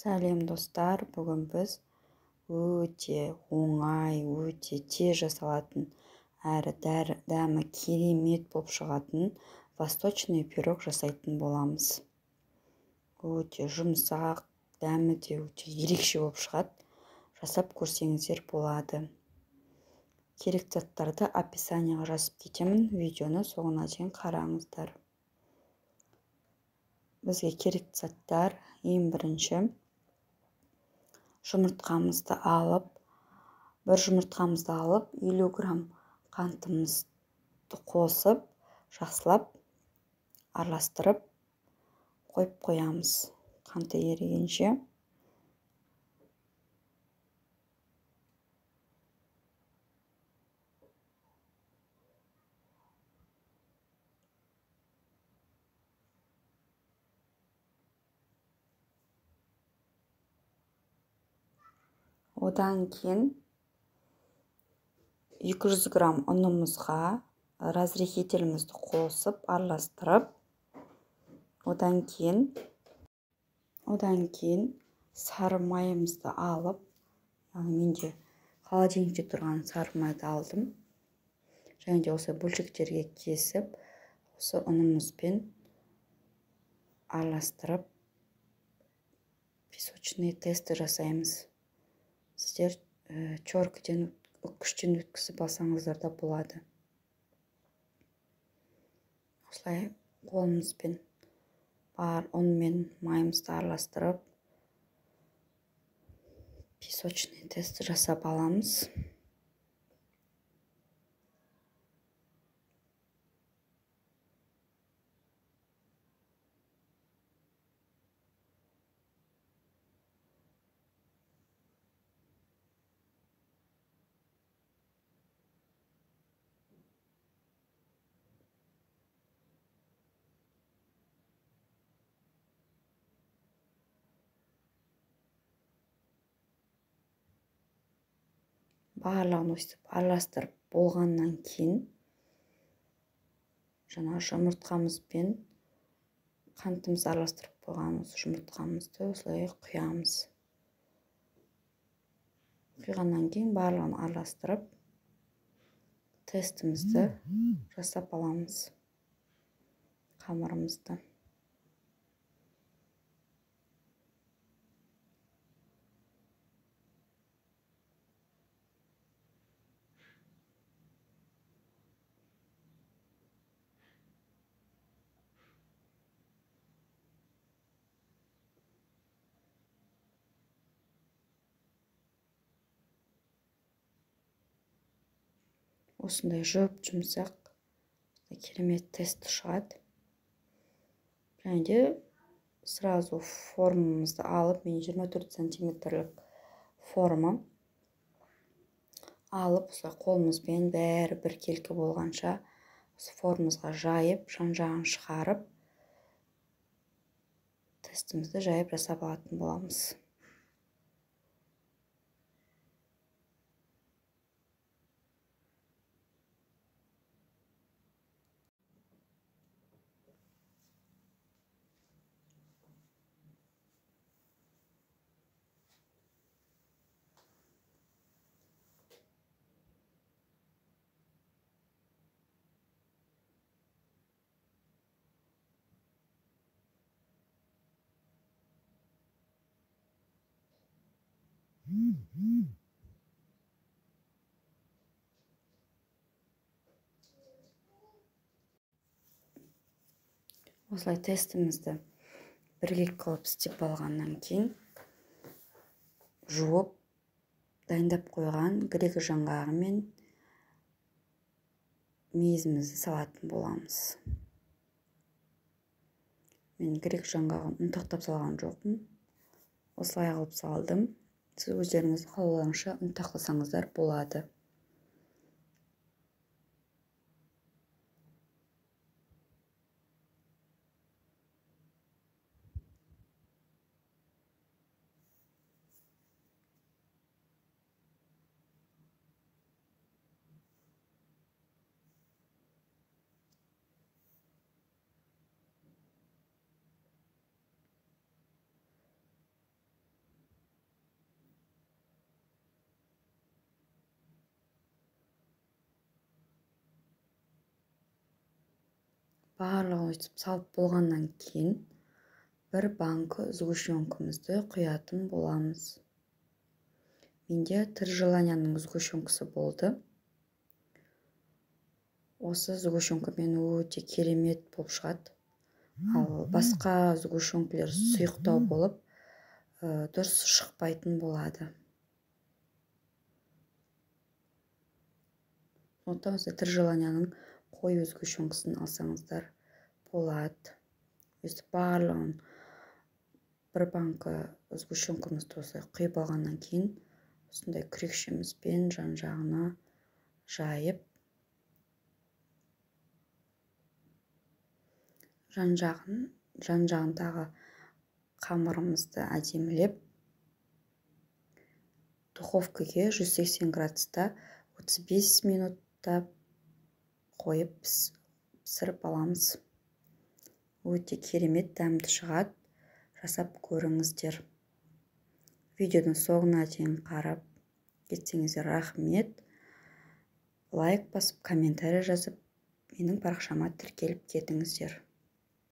Сәлем достар, бүгін біз өте оңай, өте тез жасалатын әрі дәмі керемет болып шығатын восточный пирог жасайтын боламыз. Өте жұмсақ, дәмі де өте ерекше болып шығады. Жасап көрсеңіздер болады. Керек заттарды описаниеға жазып кетемін, видеоны соңына дейін қараңыздар. Бізге керек заттар: ең бірінші, жұмыртқамызды алып, 50 грамм қантымызды қосып, жақсылап араластырып қойып қоямыз. Қанты ерігенше. Одан кейін 200 грамм ұнымызға разрехителімізді қосып, араластырып, одан кейін сары майымызды алып, менде холодильникте тұрған сары майды алдым. Және де осы бөлшектерге кесіп, осы ұнымызбен араластырып, песочный тесті жасаймыз. Сіздер чоркіден, үккіштен өткізіп алсаңыздар да болады. Осылай қолымызбен бар ұн мен майымызды араластырып, песочный тесті жасап аламыз. Барлығын өстіп араластырып болғаннан кейін, жаңа жұмыртқамызбен қантымызды араластырып қойған осы жұмыртқамызды осылай құямыз. Құйғаннан кейін барлығын араластырып, тестімізді жасап аламыз. Қамырымызды. Осындай жұмсақ, керемет тест шығады. Және де сразу формамызды алып, мен 24 сантиметрлік форма алып, қолымызбен бәрі біркелкі болғанша формамызға жайып, жан-жағын шығарып, тестімізді жайып жасап алатын боламыз. Осылай тестімізді бірге қылып істеп алғаннан кейін, жуып, дайындап қойған грек жаңғағы мен мейізімізді салатын боламыз. Мен грек жаңғағын ұнтақтап салған жоқпын. Осылай қылып салдым. Сіз өздеріңіздің қалауларыңызша ұнтақтасаңыздар болады. барлығын өйтіп салып болғаннан кейін бір банка сгущенкамызды құятын боламыз. Менде 3 желанияның сгущенкасы болды. Осы сгущенкамен өте керемет болып шығады. Ал басқа сгущенкалар сұйықтау болып, дұрыс шықпайтын болады. Сондықтан осы 3 желанияның қою сгущенкасын алсаңыздар болады. Өстіп барлығын бір банка сгущенкамызды осылай құйып алғаннан кейін осындай күрекшемізбен жан-жағына жайып, жан-жағындағы қамырымызды әдемілеп, духовкаға 180 градуста 35 минутта қойып пісіріп аламыз. Өте керемет дәмді шығады. Жасап көріңіздер. Видеоның соңына дейін қарап кетсеңіздер рахмет. Лайк басып, комментарий жазып, менің парақшама тіркеліп кетіңіздер.